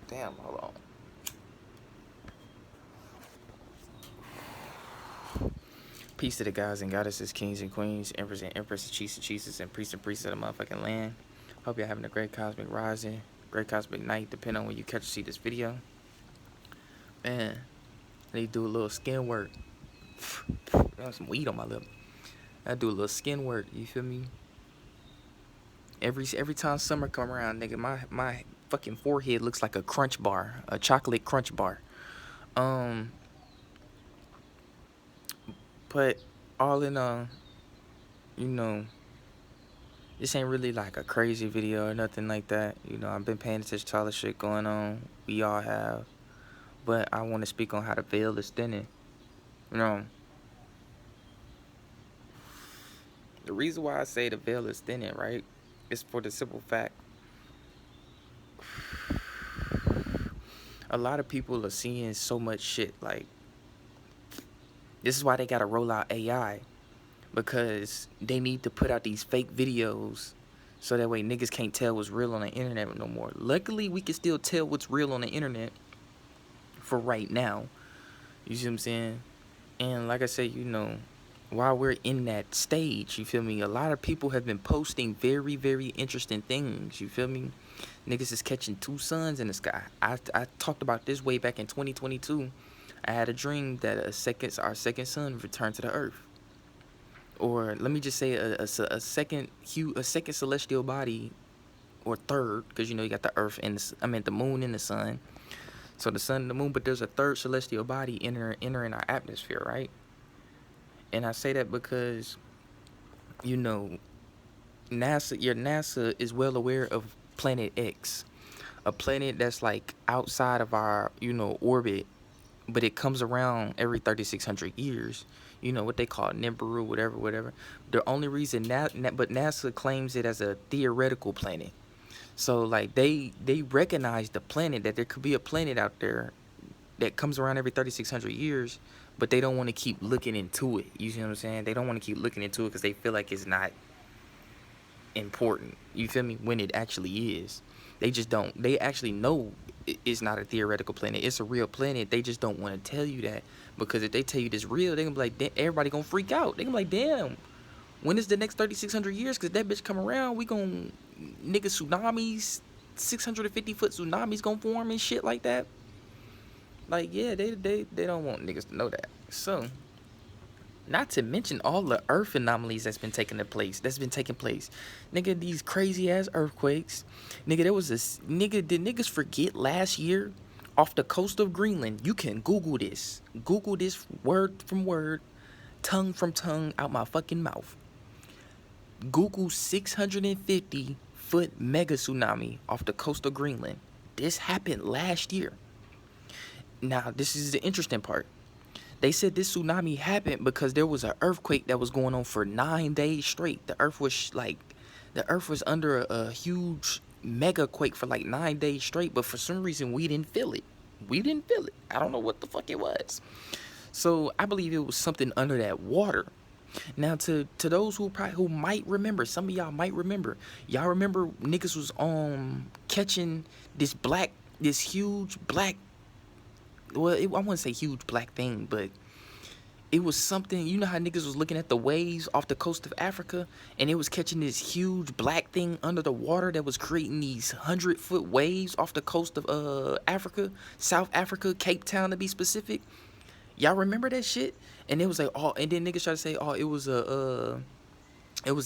Damn, hold on. Peace to the guys and goddesses, kings and queens, emperors and empresses, chiefs and chiefs, and priests of the motherfucking land. Hope you're having a great cosmic rising, great cosmic night, depending on when you catch to see this video. Man, I need to do a little skin work. Got some weed on my lip. I do a little skin work, you feel me? Every time summer come around, nigga, my fucking forehead looks like a crunch bar, a chocolate crunch bar. Um, but all in all, you know, this ain't really like a crazy video or nothing like that. You know, I've been paying attention to all the shit going on. We all have. But I want to speak on how the veil is thinning. You know, the reason why I say the veil is thinning, right, is for the simple fact a lot of people are seeing so much shit. Like, this is why they got to roll out AI. Because they need to put out these fake videos so that way niggas can't tell what's real on the internet no more. Luckily, we can still tell what's real on the internet for right now. You see what I'm saying? And like I said, you know, while we're in that stage, you feel me? A lot of people have been posting very, very interesting things. You feel me? Niggas is catching two suns in the sky. I talked about this way back in 2022. I had a dream that our second sun returned to the earth. Or let me just say a second celestial body, or third, because you know you got the earth and the moon and the sun. So the sun and the moon, but there's a third celestial body entering our atmosphere, right? And I say that because, you know, NASA is well aware of Planet X, a planet that's like outside of our, you know, orbit, but it comes around every 3,600 years. You know what they call Nibiru, whatever. The only reason but NASA claims it as a theoretical planet. So like they recognize the planet, that there could be a planet out there that comes around every 3,600 years, but they don't want to keep looking into it. You see what I'm saying? They don't want to keep looking into it because they feel like it's not important. You feel me? When it actually is. They just don't. They actually know it's not a theoretical planet. It's a real planet. They just don't want to tell you that, because if they tell you this real, they gonna be like, everybody gonna freak out. They gonna be like, damn, when is the next 3,600 years? Because that bitch come around, we gonna, nigga, tsunamis, 650-foot tsunamis gonna form and shit like that. Like, yeah, they don't want niggas to know that. So, not to mention all the earth anomalies that's been taking place. Nigga, these crazy ass earthquakes. Nigga, there was this nigga. Did niggas forget last year off the coast of Greenland? You can Google this. Google this word from word, tongue from tongue, out my fucking mouth. Google 650-foot mega tsunami off the coast of Greenland. This happened last year. Now, this is the interesting part. They said this tsunami happened because there was an earthquake that was going on for 9 days straight. The earth was under a huge mega quake for like 9 days straight, but for some reason we didn't feel it. I don't know what the fuck it was. So I believe it was something under that water. Now, to those who might remember, some of y'all might remember. Y'all remember niggas was catching this huge black. Well, I wouldn't say huge black thing, but it was something. You know how niggas was looking at the waves off the coast of Africa, and it was catching this huge black thing under the water that was creating these 100-foot waves off the coast of Africa, South Africa, Cape Town to be specific. Y'all remember that shit? And it was like, oh, and then niggas try to say, oh, it was a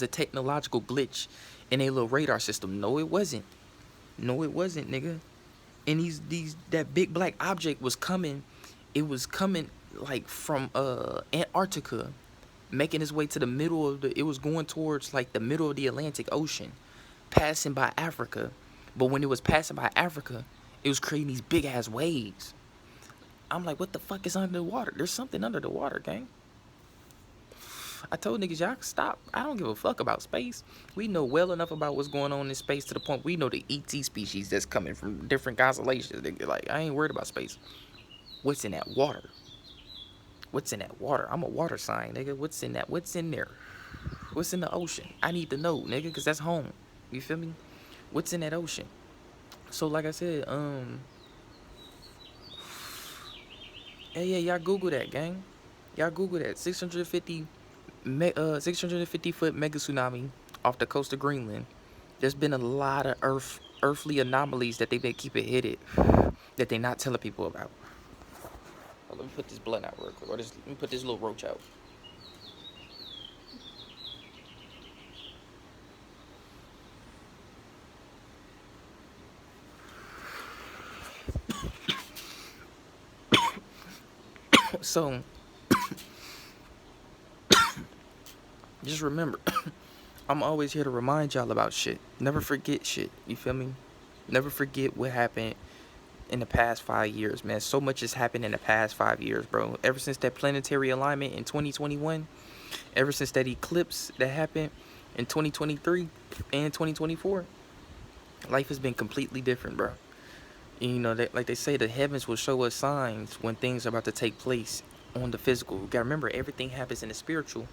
technological glitch in a little radar system. No, it wasn't. Nigga. And that big black object was coming. It was coming like from Antarctica, making its way to the middle of it was going towards like the middle of the Atlantic Ocean, passing by Africa. But when it was passing by Africa, it was creating these big ass waves. I'm like, what the fuck is under the water? There's something under the water, gang. I told niggas, y'all stop. I don't give a fuck about space. We know well enough about what's going on in space to the point we know the ET species that's coming from different constellations. Nigga, like, I ain't worried about space. What's in that water? What's in that water? I'm a water sign, nigga. What's in that? What's in there? What's in the ocean? I need to know, nigga, because that's home. You feel me? What's in that ocean? So, like I said, Hey, yeah, y'all Google that, gang. Y'all Google that 650 foot mega tsunami off the coast of Greenland. There's been a lot of earthly anomalies that they've been keeping hidden that they not telling people about. Oh, let me put this blunt out real quick, or let me put this little roach out. So just remember, I'm always here to remind y'all about shit. Never forget shit. You feel me? Never forget what happened in the past 5 years, man. So much has happened in the past 5 years, bro. Ever since that planetary alignment in 2021, ever since that eclipse that happened in 2023 and 2024, life has been completely different, bro. And, you know, like they say, the heavens will show us signs when things are about to take place on the physical. You gotta remember, everything happens in the spiritual,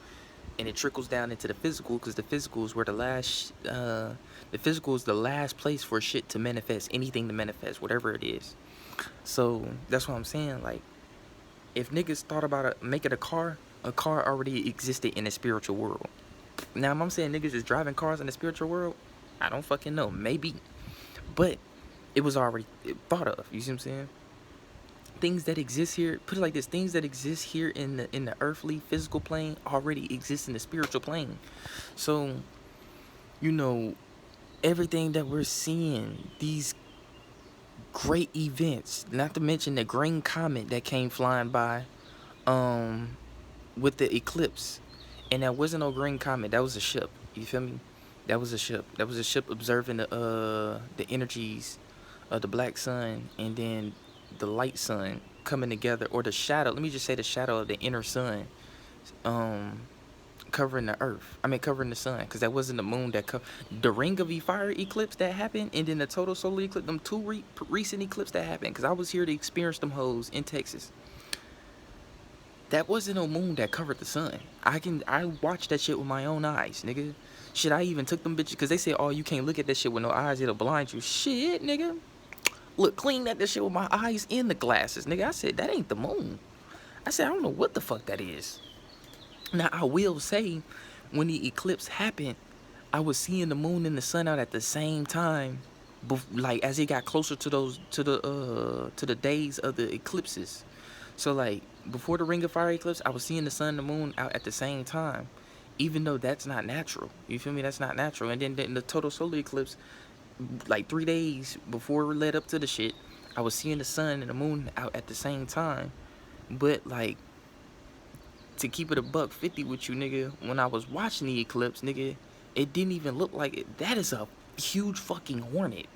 and it trickles down into the physical, because the physical is where the physical is the last place for shit to manifest, anything to manifest, whatever it is. So that's what I'm saying. Like, if niggas thought about making a car already existed in the spiritual world. Now, if I'm saying niggas is driving cars in the spiritual world, I don't fucking know. Maybe. But it was already thought of. You see what I'm saying? Things that exist here, put it like this, things that exist here in the earthly physical plane already exist in the spiritual plane. So, you know, everything that we're seeing, these great events, not to mention the green comet that came flying by, um, with the eclipse, and that wasn't no green comet. That was a ship. You feel me? That was a ship. That was a ship observing the energies of the black sun, and then the light sun coming together, or the shadow. Let me just say the shadow of the inner sun, um, covering the earth. I mean, covering the sun, because that wasn't the moon that the ring of fire eclipse that happened, and then the total solar eclipse. Them two recent eclipses that happened, because I was here to experience them hoes in Texas. That wasn't no moon that covered the sun. I watched that shit with my own eyes, nigga. Shit, I even took them bitches, because they say, oh, you can't look at that shit with no eyes, it'll blind you. Shit, nigga. Look, clean at this shit with my eyes in the glasses, nigga. I said, that ain't the moon. I said, I don't know what the fuck that is. Now, I will say, when the eclipse happened, I was seeing the moon and the sun out at the same time, like as it got closer to the days of the eclipses. So like before the Ring of Fire eclipse, I was seeing the sun and the moon out at the same time, even though that's not natural. You feel me? That's not natural. And then in the total solar eclipse, like 3 days before it led up to the shit, I was seeing the sun and the moon out at the same time. But like, to keep it a buck 50 with you, nigga, when I was watching the eclipse, nigga, it didn't even look like it. That is a huge fucking hornet.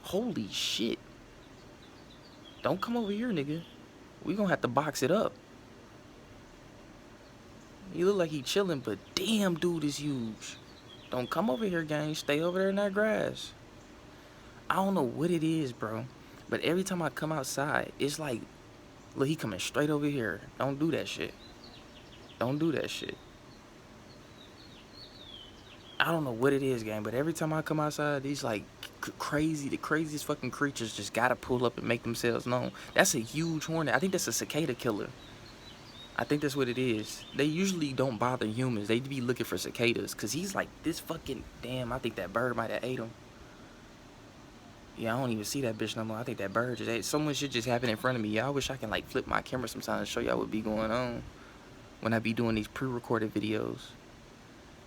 Holy shit. Don't come over here, nigga. We gonna have to box it up. He look like he chilling, but damn, dude is huge. Don't come over here, gang. Stay over there in that grass. I don't know what it is, bro. But every time I come outside, it's like, look, he coming straight over here. Don't do that shit. Don't do that shit. I don't know what it is, gang, but every time I come outside, these like the craziest fucking creatures just gotta pull up and make themselves known. That's a huge hornet. I think that's a cicada killer. I think that's what it is. They usually don't bother humans. They be looking for cicadas, cause he's like this fucking damn. I think that bird might have ate him. Yeah, I don't even see that bitch no more. I think that bird just ate. So much shit just happened in front of me. Yeah, I wish I can like flip my camera sometimes and show y'all what be going on when I be doing these pre-recorded videos.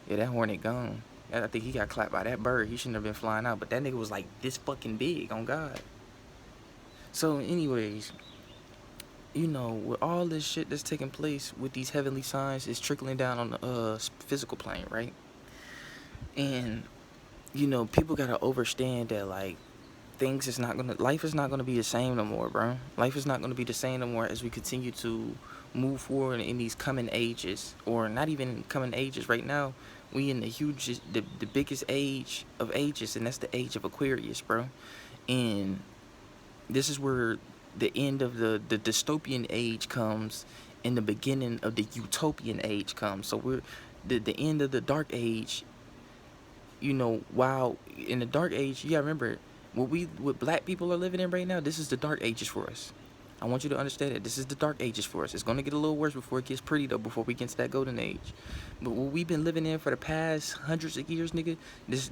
Yeah, that hornet gone. I think he got clapped by that bird. He shouldn't have been flying out, but that nigga was like this fucking big, on God. So, anyways, you know, with all this shit that's taking place with these heavenly signs, it's trickling down on the physical plane, right? And you know, people gotta understand that like life is not gonna be the same no more, bro. Life is not gonna be the same no more as we continue to move forward in these coming ages, or not even coming ages. Right now, we in the biggest age of ages, and that's the age of Aquarius, bro. And this is where the end of the dystopian age comes, and the beginning of the utopian age comes. So we're the end of the dark age. You know, while in the dark age, you gotta remember what black people are living in right now. This is the dark ages for us. I want you to understand that this is the dark ages for us. It's gonna get a little worse before it gets pretty though, before we get to that golden age. But what we've been living in for the past hundreds of years, nigga, this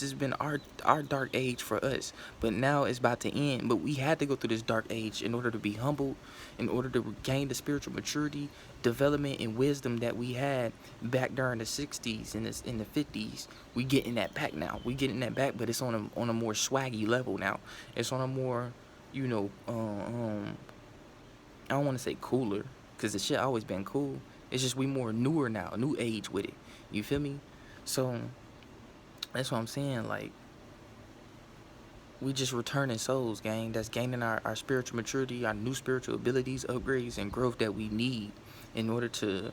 has been our dark age for us. But now it's about to end. But we had to go through this dark age in order to be humbled, in order to gain the spiritual maturity, development, and wisdom that we had back during the 60s and in the 50s. We getting that back now. We getting that back, but it's on a more swaggy level now. It's on a more, you know, I don't want to say cooler, because the shit always been cool. It's just we more newer now, new age with it. You feel me? So that's what I'm saying. Like, we just returning souls, gang. That's gaining our spiritual maturity, our new spiritual abilities, upgrades, and growth that we need in order to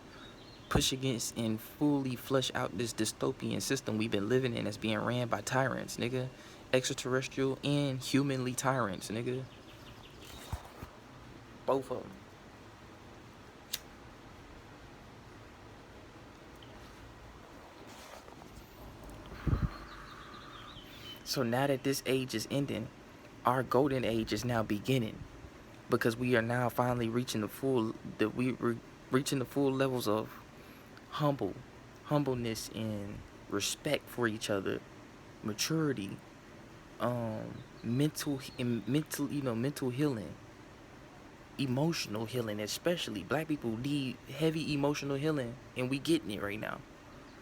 push against and fully flush out this dystopian system we've been living in that's being ran by tyrants, nigga. Extraterrestrial and humanly tyrants, nigga. Both of them. So now that this age is ending, our golden age is now beginning, because we are now finally reaching reaching the full levels of humbleness and respect for each other, maturity, mental healing, emotional healing. Especially black people need heavy emotional healing, and we getting it right now.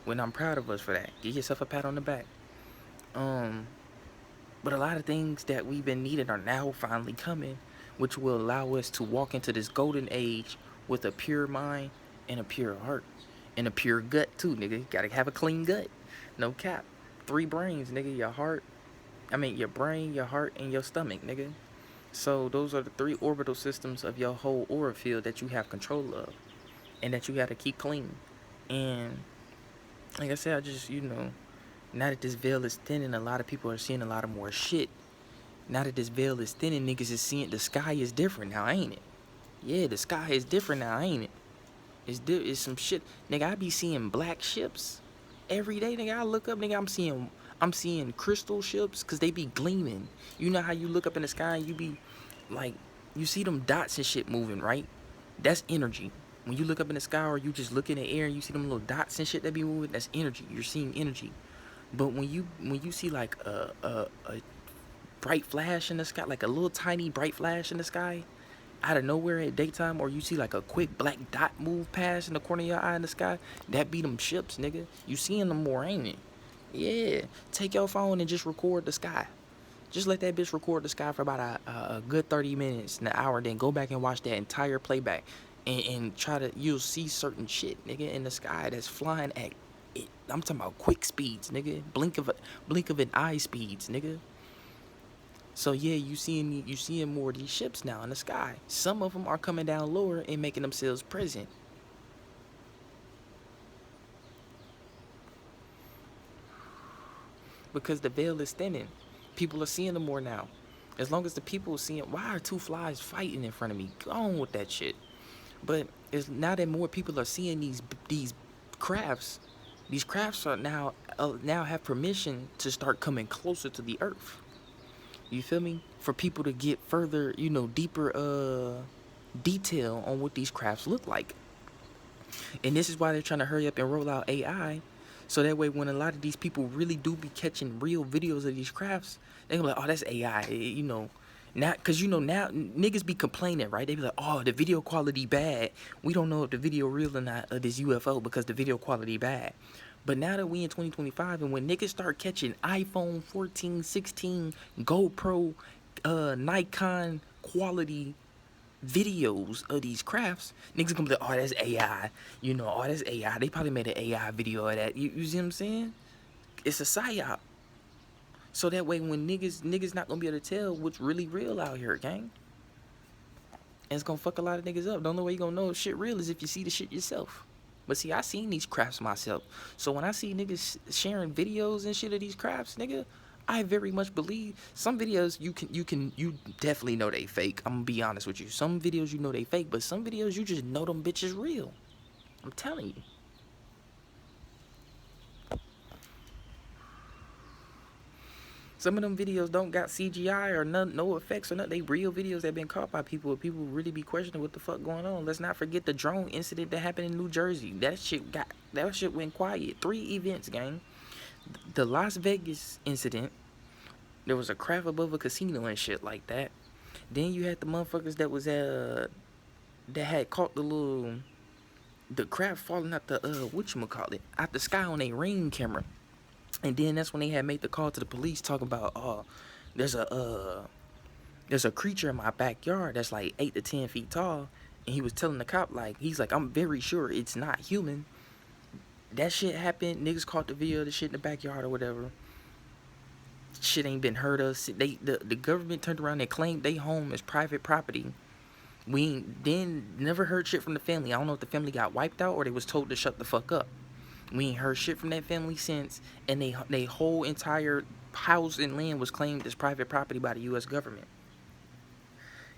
When I'm proud of us for that. Give yourself a pat on the back. But a lot of things that we've been needing are now finally coming, which will allow us to walk into this golden age with a pure mind and a pure heart and a pure gut too, nigga. You gotta have a clean gut. No cap. 3 brains, nigga. Your brain, your heart, and your stomach, nigga. So those are the 3 orbital systems of your whole aura field that you have control of and that you gotta keep clean. And like I said, I just, now that this veil is thinning, a lot of people are seeing a lot of more shit. Now that this veil is thinning, niggas is seeing the sky is different now, ain't it? Yeah, the sky is different now, ain't it? It's some shit. Nigga, I be seeing black ships every day, nigga. I look up, nigga, I'm seeing crystal ships, cause they be gleaming. You know how you look up in the sky and you be like, you see them dots and shit moving, right? That's energy. When you look up in the sky or you just look in the air and you see them little dots and shit that be moving, that's energy. You're seeing energy. But when you see like a bright flash in the sky, like a little tiny bright flash in the sky, out of nowhere at daytime, or you see like a quick black dot move past in the corner of your eye in the sky, that be them ships, nigga. You seeing them more, ain't it? Yeah. Take your phone and just record the sky. Just let that bitch record the sky for about a good 30 minutes, an hour, then go back and watch that entire playback. And you'll see certain shit, nigga, in the sky that's flying at it. I'm talking about quick speeds, nigga. Blink of an eye speeds, nigga. So yeah, you seeing more of these ships now in the sky. Some of them are coming down lower and making themselves present. Because the veil is thinning. People are seeing them more now. As long as the people are seeing, why are 2 flies fighting in front of me? Go on with that shit. But it's now that more people are seeing these crafts, these crafts are now have permission to start coming closer to the earth. You feel me? For people to get further, deeper detail on what these crafts look like. And this is why they're trying to hurry up and roll out AI. So that way when a lot of these people really do be catching real videos of these crafts, they're gonna be like, oh, that's AI, Now, cause now niggas be complaining, right? They be like, oh, the video quality bad. We don't know if the video real or not of this UFO because the video quality bad. But now that we in 2025 and when niggas start catching iPhone 14, 16, GoPro, Nikon quality videos of these crafts, niggas gonna be like, oh, that's AI. Oh, that's AI. They probably made an AI video of that. You see what I'm saying? It's a psyop. So that way when niggas not gonna be able to tell what's really real out here, gang. And it's gonna fuck a lot of niggas up. The only way you gonna know if shit real is if you see the shit yourself. But see, I seen these crafts myself. So when I see niggas sharing videos and shit of these crafts, nigga, I very much believe some videos you definitely know they fake. I'm gonna be honest with you. Some videos you know they fake, but some videos you just know them bitches real. I'm telling you. Some of them videos don't got CGI or none, no effects or nothing. They real videos that been caught by people. People really be questioning what the fuck going on. Let's not forget the drone incident that happened in New Jersey. That shit went quiet. 3 events, gang. The Las Vegas incident. There was a craft above a casino and shit like that. Then you had the motherfuckers that was that had caught the craft falling out the whatchamacallit, out the sky on a Ring camera. And then that's when they had made the call to the police talking about there's a creature in my backyard that's like 8 to 10 feet tall, and he was telling the cop, like, he's like, I'm very sure it's not human. That shit happened. Niggas caught the video of the shit in the backyard or whatever. Shit ain't been heard of. The government turned around and claimed they home as private property. We ain't then never heard shit from the family. I don't know if the family got wiped out or they was told to shut the fuck up. We ain't heard shit from that family since, and they whole entire house and land was claimed as private property by the U.S. government.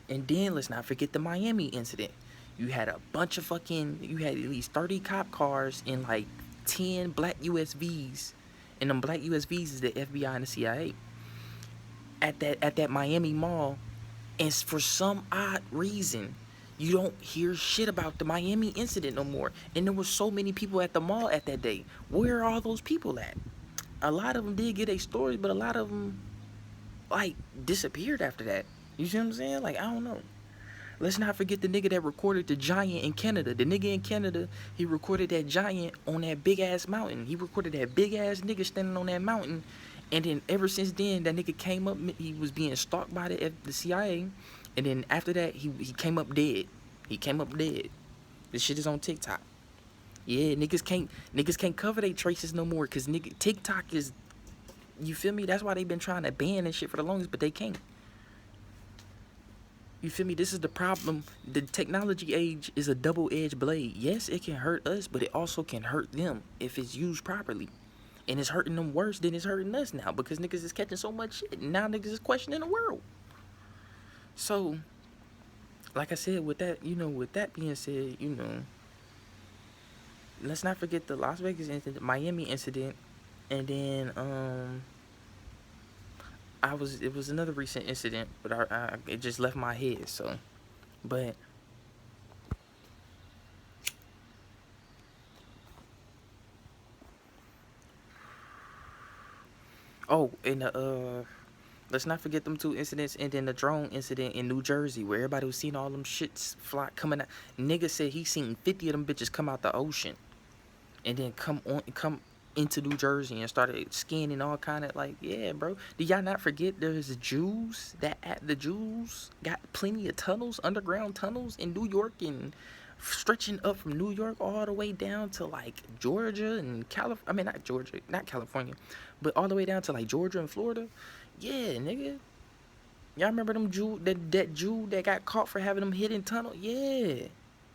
And then let's not forget the Miami incident. You had at least 30 cop cars and like 10 black USVs, and them black USVs is the FBI and the CIA at that Miami mall. And for some odd reason, you don't hear shit about the Miami incident no more. And there were so many people at the mall at that day. Where are all those people at? A lot of them did get a story, but a lot of them, like, disappeared after that. You see what I'm saying? Like, I don't know. Let's not forget the nigga that recorded the giant in Canada. The nigga in Canada, he recorded that giant on that big-ass mountain. He recorded that big-ass nigga standing on that mountain. And then ever since then, that nigga came up, he was being stalked by the CIA. And then after that, he came up dead. He came up dead. This shit is on TikTok. Yeah, niggas can't cover their traces no more, cause TikTok is, you feel me? That's why they been trying to ban and shit for the longest, but they can't. You feel me? This is the problem. The technology age is a double-edged blade. Yes, it can hurt us, but it also can hurt them if it's used properly. And it's hurting them worse than it's hurting us now, because niggas is catching so much shit. And now niggas is questioning the world. So, like I said, with that being said, let's not forget the Las Vegas incident, the Miami incident, and then it was another recent incident, but it just left my head. So, but and let's not forget them 2 incidents, and then the drone incident in New Jersey where everybody was seeing all them shits fly coming out. Nigga said he seen 50 of them bitches come out the ocean, and then come into New Jersey and started scanning all kind of, like, yeah, bro. Do y'all not forget there's Jews the Jews got plenty of tunnels, underground tunnels in New York, and stretching up from New York all the way down to like Georgia and I mean, not Georgia, not California, but all the way down to like Georgia and Florida. Yeah, nigga. Y'all remember them that Jew that got caught for having them hidden tunnel? Yeah.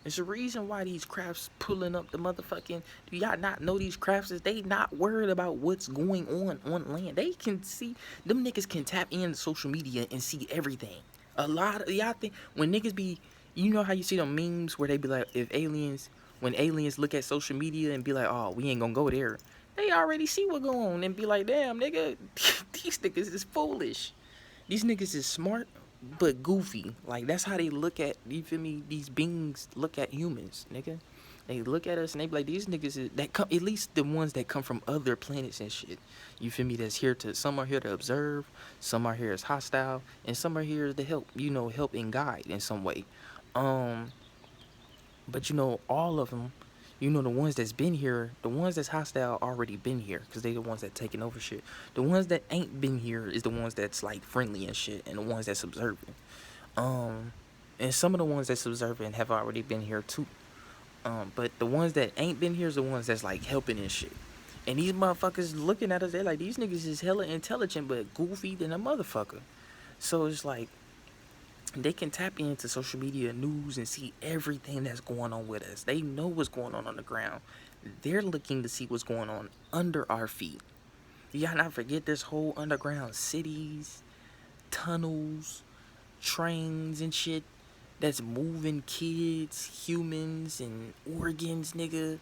It's the reason why these crafts pulling up the motherfucking. Do y'all not know these crafts is they not worried about what's going on land? They can see, them niggas can tap into social media and see everything. A lot of y'all think when niggas be, you know how you see them memes where they be like, when aliens look at social media and be like, oh, we ain't gonna go there. They already see what going on and be like, damn, nigga, these niggas is foolish. These niggas is smart but goofy. Like, that's how they look at, you feel me? These beings look at humans, nigga. They look at us and they be like, these niggas is, that come, at least the ones that come from other planets and shit. You feel me? That's here to, some are here to observe, some are here as hostile, and some are here to help, help and guide in some way. But all of them, the ones that's been here, the ones that's hostile already been here, because they the ones that taking over shit. The ones that ain't been here is the ones that's like friendly and shit, and the ones that's observing. And some of the ones that's observing have already been here too. But the ones that ain't been here is the ones that's like helping and shit. And these motherfuckers looking at us, they're like, these niggas is hella intelligent but goofy than a motherfucker. So it's like, they can tap into social media news and see everything that's going on with us. They know what's going on the ground. They're looking to see what's going on under our feet. Y'all not forget this whole underground cities, tunnels, trains and shit that's moving kids, humans, and organs, nigga,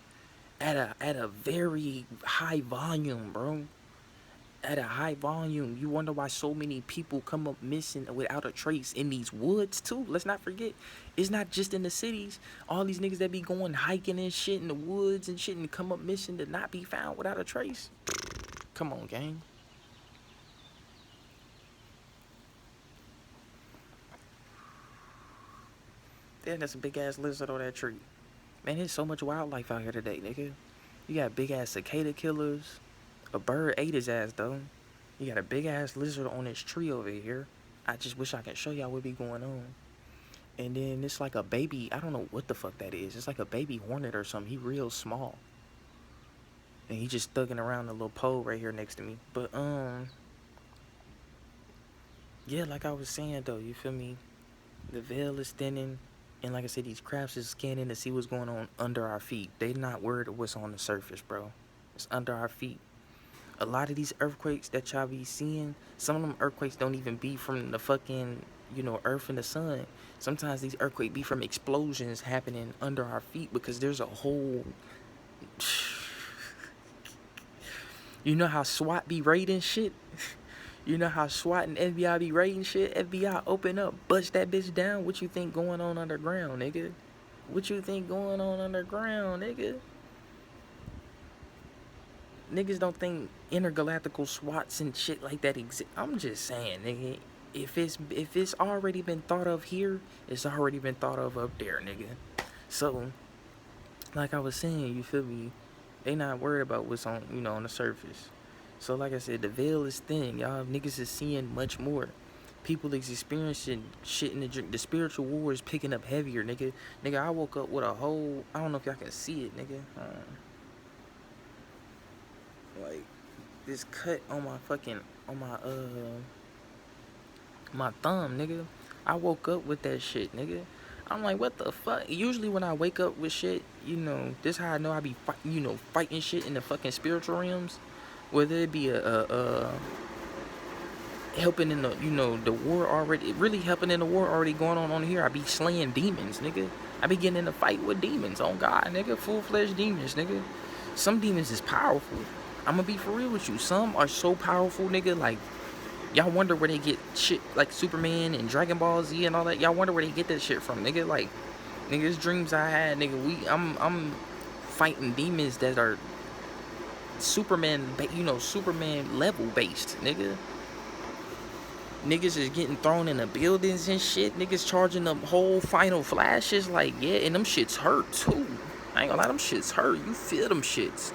at a very high volume, bro. at a high volume. You wonder why so many people come up missing without a trace in these woods too. Let's not forget, it's not just in the cities. All these niggas that be going hiking and shit in the woods and shit and come up missing to not be found without a trace. Come on, gang. Damn, that's a big ass lizard on that tree. Man, there's so much wildlife out here today, nigga. You got big ass cicada killers. A bird ate his ass though. You got a big ass lizard on this tree over here. I just wish I could show y'all what be going on. And then it's like a baby. I don't know what the fuck that is. It's like a baby hornet or something. He real small. And he just thugging around the little pole right here next to me. But yeah, like I was saying though, you feel me? The veil is thinning. And like I said, these crabs is scanning to see what's going on under our feet. They not worried of what's on the surface, bro. It's under our feet. A lot of these earthquakes that y'all be seeing, some of them earthquakes don't even be from the fucking, earth and the sun. Sometimes these earthquakes be from explosions happening under our feet because there's a whole... You know how SWAT be raiding shit? You know how SWAT and FBI be raiding shit? FBI open up, bust that bitch down. What you think going on underground, nigga? What you think going on underground, nigga? Niggas don't think intergalactical SWATs and shit like that exist. I'm just saying, nigga. If it's already been thought of here, it's already been thought of up there, nigga. So, like I was saying, you feel me? They not worried about what's on, on the surface. So, like I said, the veil is thin. Y'all niggas is seeing much more. People is experiencing shit in the drink. The spiritual war is picking up heavier, nigga. Nigga, I woke up with a whole... I don't know if y'all can see it, nigga. Like, this cut on my fucking... On my, my thumb, nigga. I woke up with that shit, nigga. I'm like, what the fuck? Usually when I wake up with shit, this how I know I be, fighting shit in the fucking spiritual realms. Whether it be helping in the, the war already, really helping in the war already going on here. I be slaying demons, nigga. I be getting in a fight with demons, on God, nigga. Full-fledged demons, nigga. Some demons is powerful. I'm gonna be for real with you. Some are so powerful, nigga, like, y'all wonder where they get shit like Superman and Dragon Ball Z and all that. Y'all wonder where they get that shit from, nigga. Like, niggas dreams I had, nigga. I'm fighting demons that are Superman, Superman level based, nigga. Niggas is getting thrown in the buildings and shit. Niggas charging up whole final flashes, like, yeah, and them shits hurt too. I ain't gonna lie, them shits hurt. You feel them shits.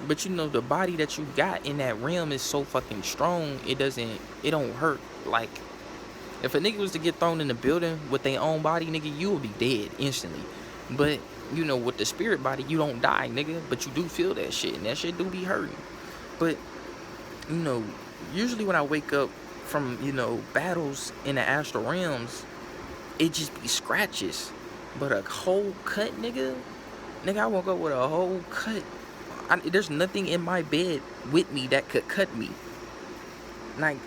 But the body that you got in that realm is so fucking strong, it don't hurt. Like, if a nigga was to get thrown in the building with their own body, nigga, you would be dead instantly. But, with the spirit body, you don't die, nigga. But you do feel that shit, and that shit do be hurting. But, usually when I wake up from, battles in the astral realms, it just be scratches. But a whole cut, nigga, I woke up with a whole cut. There's nothing in my bed with me that could cut me. Like,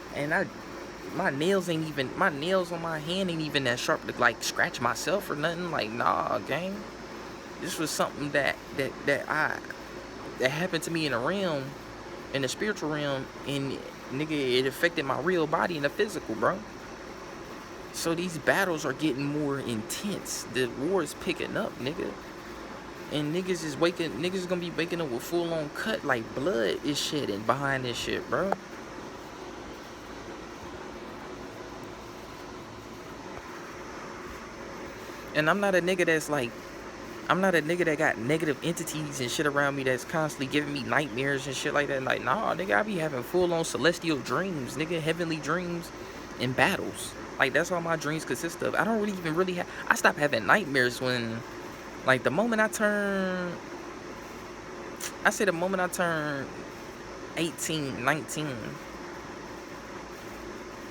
my nails on my hand ain't even that sharp to, like, scratch myself or nothing. Like, nah, gang. This was something that happened to me in the spiritual realm, and, nigga, it affected my real body and the physical, bro. So these battles are getting more intense. The war is picking up, nigga. And niggas is gonna be waking up with full-on cut, like blood is shedding behind this shit, bro. And I'm not a nigga that got negative entities and shit around me that's constantly giving me nightmares and shit like that. Like, nah, nigga, I be having full-on celestial dreams, nigga, heavenly dreams and battles. Like, that's all my dreams consist of. I don't really have... I stopped having nightmares when... Like, the moment I turn 18, 19,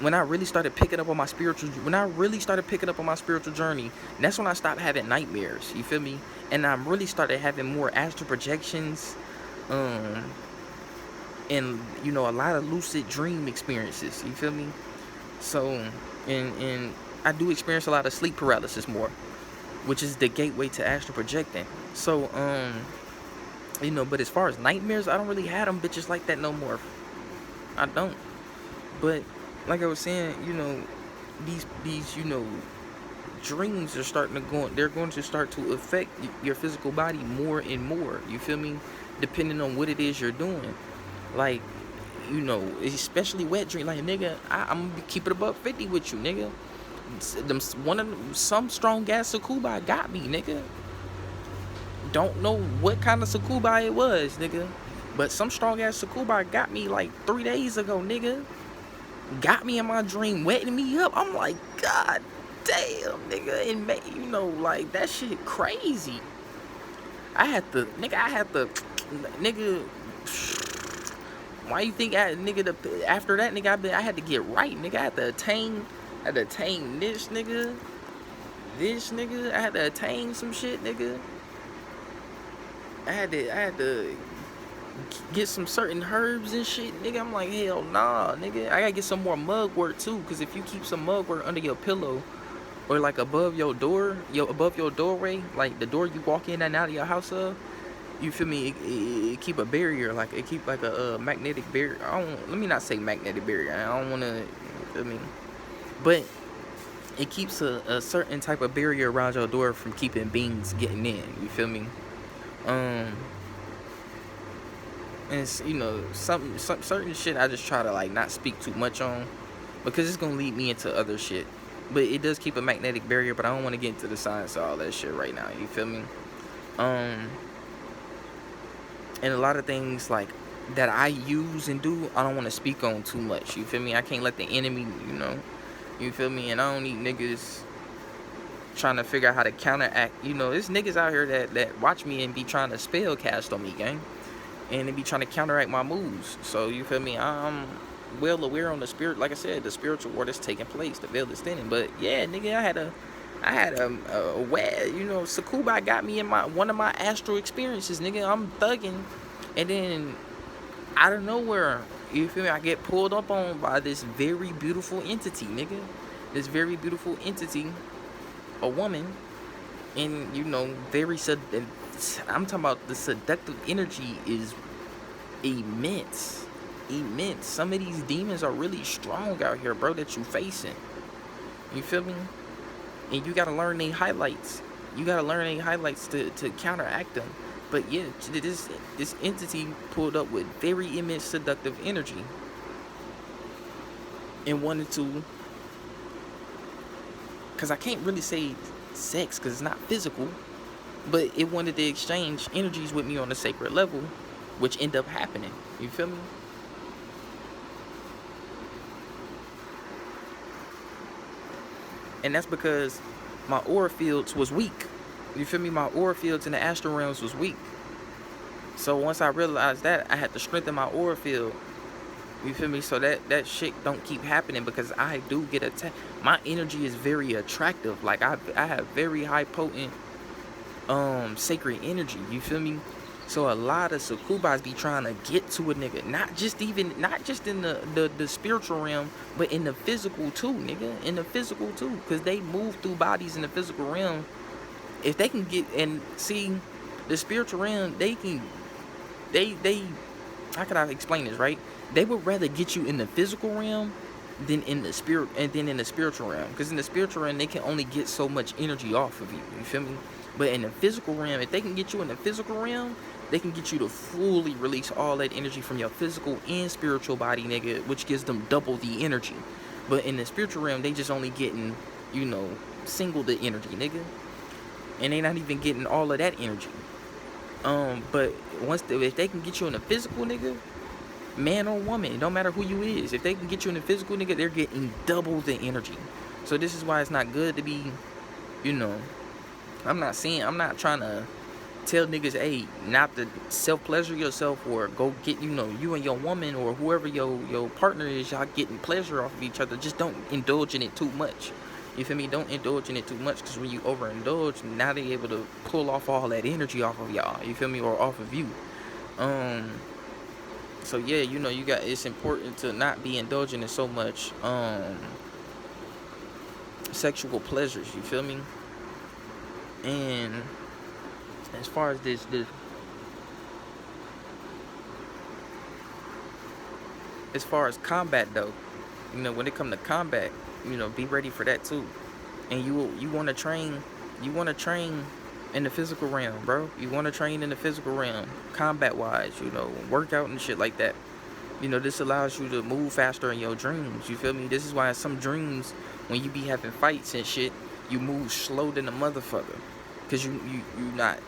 when I really started picking up on my spiritual journey, that's when I stopped having nightmares, you feel me? And I really started having more astral projections, and, a lot of lucid dream experiences, you feel me? So, and I do experience a lot of sleep paralysis more, which is the gateway to astral projecting. So, but as far as nightmares, I don't really have them bitches like that no more. I don't. But like I was saying, these dreams are starting to go. They're going to start to affect your physical body more and more. You feel me? Depending on what it is you're doing. Like, especially wet dream. Like, nigga, I'm gonna keep it above 50 with you, nigga. Some strong gas Sakuba got me, nigga. Don't know what kind of Sakuba it was, nigga. But some strong ass Sakuba got me like 3 days ago, nigga. Got me in my dream, wetting me up. I'm like, God damn, nigga. And like that shit crazy. Nigga. Why you think after that, nigga, I had to get right, nigga. I had to attain this, nigga. I had to attain some shit, nigga. I had to get some certain herbs and shit, nigga. I'm like, hell nah, nigga. I gotta get some more mugwort too, cause if you keep some mugwort under your pillow, or like above your doorway, like the door you walk in and out of your house of, you feel me? It keep a barrier, like it keep like a magnetic barrier. Let me not say magnetic barrier. I don't wanna, but it keeps a certain type of barrier around your door from keeping beings getting in. You feel me? And it's, some certain shit I just try to like not speak too much on, because it's gonna lead me into other shit. But it does keep a magnetic barrier, but I don't want to get into the science of all that shit right now. You feel me? And a lot of things like that I use and do, I don't want to speak on too much. You feel me? I can't let the enemy, you feel me? And I don't need niggas trying to figure out how to counteract. There's niggas out here that watch me and be trying to spell cast on me, gang. And they be trying to counteract my moves. So, you feel me? I'm well aware on the spirit, like I said, the spiritual war that's taking place, the veil is thinning. But yeah, nigga, I had a Sakuba got me in one of my astral experiences, nigga. I'm thugging, and then out of nowhere, you feel me? I get pulled up on by this very beautiful entity, nigga. This very beautiful entity, a woman, and I'm talking about the seductive energy is immense. Some of these demons are really strong out here, bro, that you facing. You feel me? And you gotta learn their highlights. To counteract them. But yeah, this entity pulled up with very immense seductive energy and wanted to, because I can't really say sex because it's not physical, but it wanted to exchange energies with me on a sacred level, which ended up happening. You feel me? And that's because my aura fields was weak. You feel me? My aura fields in the astral realms was weak. So once I realized that, I had to strengthen my aura field. You feel me? So that shit don't keep happening, because I do get attacked. My energy is very attractive. Like I have very high potent sacred energy. You feel me? So a lot of Sukubas be trying to get to a nigga, not just in the spiritual realm, but in the physical too, nigga. In the physical too, because they move through bodies in the physical realm. If they can get and see the spiritual realm, they how can I explain this, right? They would rather get you in the physical realm than in the spiritual realm, because in the spiritual realm they can only get so much energy off of you. You feel me? But in the physical realm, if they can get you in the physical realm, they can get you to fully release all that energy from your physical and spiritual body, nigga, which gives them double the energy. But in the spiritual realm, they just only getting, single the energy, nigga. And they not even getting all of that energy. But if they can get you in the physical, nigga, man or woman, it don't matter who you is. If they can get you in the physical, nigga, they're getting double the energy. So this is why it's not good to be, I'm not trying to tell niggas, hey, not to self-pleasure yourself or go get, you and your woman or whoever your partner is, y'all getting pleasure off of each other. Just don't indulge in it too much. You feel me? Don't indulge in it too much, because when you overindulge, now they able to pull off all that energy off of y'all. You feel me? Or off of you. So yeah, it's important to not be indulging in so much sexual pleasures. You feel me? And as far as this as far as combat though, when it come to combat, be ready for that too. And you want to train, in the physical realm, bro. You want to train in the physical realm, combat wise, workout and shit like that. This allows you to move faster in your dreams. You feel me? This is why some dreams, when you be having fights and shit, you move slow than a motherfucker, cause you not,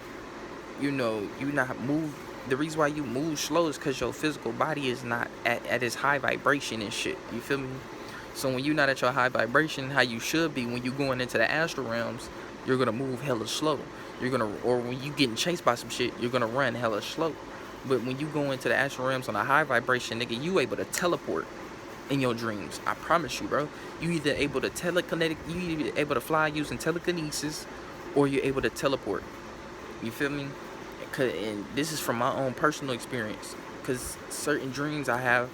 you not move. The reason why you move slow is cause your physical body is not at its high vibration and shit. You feel me? So when you're not at your high vibration, how you should be when you going into the astral realms, you're gonna move hella slow. Or when you getting chased by some shit, you're gonna run hella slow. But when you go into the astral realms on a high vibration, nigga, you able to teleport in your dreams. I promise you, bro. You either able to you either able to fly using telekinesis, or you're able to teleport. You feel me? And this is from my own personal experience. Cause certain dreams I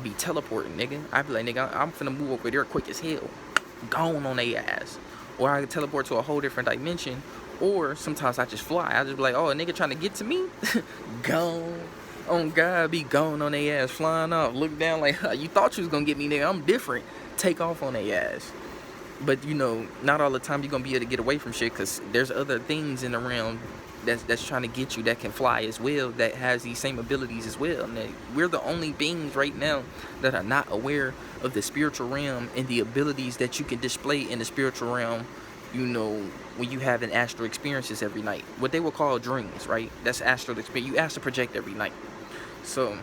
be teleporting, nigga. I be like, nigga, I'm finna move over there quick as hell. Gone on they ass. Or I can teleport to a whole different dimension. Or sometimes I just fly. I just be like, oh, a nigga trying to get to me? Gone. On God, be gone on they ass, flying off. Look down like, you thought you was gonna get me, nigga. I'm different. Take off on they ass. But, not all the time you're gonna be able to get away from shit, because there's other things in the realm that's trying to get you, that can fly as well, that has these same abilities as well. And we're the only beings right now that are not aware of the spiritual realm and the abilities that you can display in the spiritual realm, when you have an astral experiences every night. What they would call dreams, right? That's astral experience. You astral project every night. So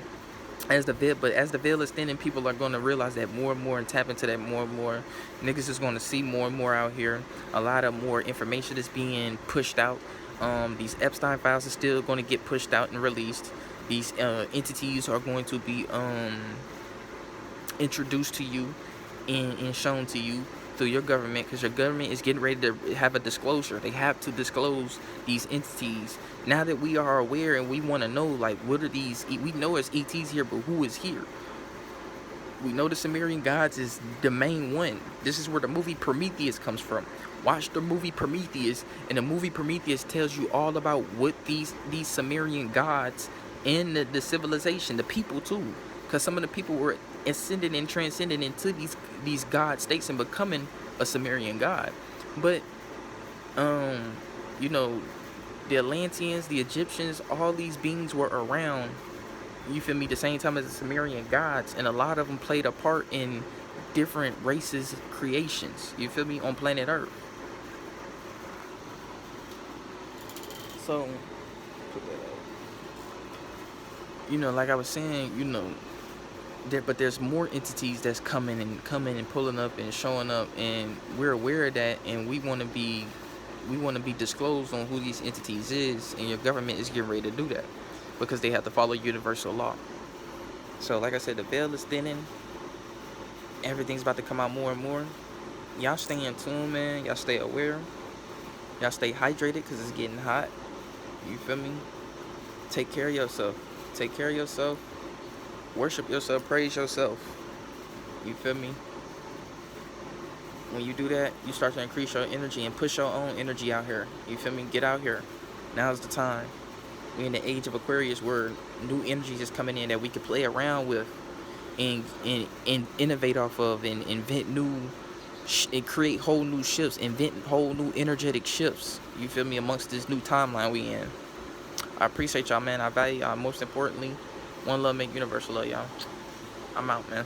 as the veil is thinning, people are going to realize that more and more, and tap into that more and more. Niggas is going to see more and more out here. A lot of more information is being pushed out. These Epstein files are still going to get pushed out and released. These entities are going to be introduced to you and shown to you through your government, because your government is getting ready to have a disclosure. They have to disclose these entities. Now that we are aware and we want to know, like, what are these? We know it's ETs here, but who is here? We know the Sumerian gods is the main one. This is where the movie Prometheus comes from. Watch the movie Prometheus, and the movie Prometheus tells you all about what these Sumerian gods and the civilization, the people too. Because some of the people were ascending and transcending into these god states and becoming a Sumerian god. But the Atlanteans, the Egyptians, all these beings were around, you feel me, the same time as the Sumerian gods, and a lot of them played a part in different races' creations, you feel me, on planet Earth. So, like I was saying, but there's more entities that's coming and pulling up and showing up, and we're aware of that, and we want to be disclosed on who these entities is, and your government is getting ready to do that because they have to follow universal law. So like I said, the veil is thinning. Everything's about to come out more and more. Y'all stay in tune, man. Y'all stay aware. Y'all stay hydrated, because it's getting hot. You feel me? Take care of yourself. Take care of yourself. Worship yourself. Praise yourself. You feel me? When you do that, you start to increase your energy and push your own energy out here. You feel me? Get out here. Now's the time. We're in the age of Aquarius, where new energy is coming in that we can play around with and innovate off of, and invent new and create whole new shifts, invent whole new energetic shifts. You feel me? Amongst this new timeline we in. I appreciate y'all, man. I value y'all. Most importantly, one love make universal love, y'all. I'm out, man.